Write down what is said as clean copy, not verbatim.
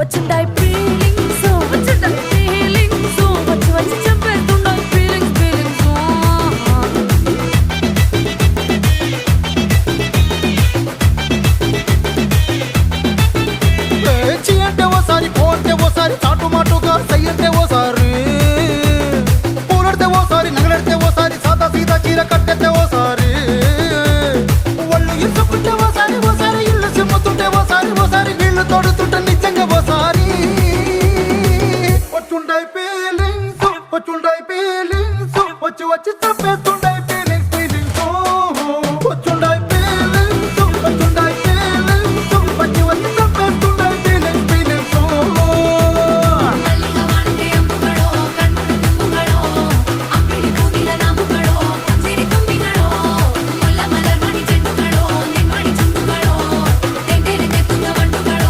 వచ్చిందాయి feelings వచ్చిందాయి feelings వచ్చి వచ్చి చెప్పేస్తున్నాయి feelings feelings చీ అంటే ఓసారి పో అంటే ఓసారి చాటు మాటుగా సై అంటే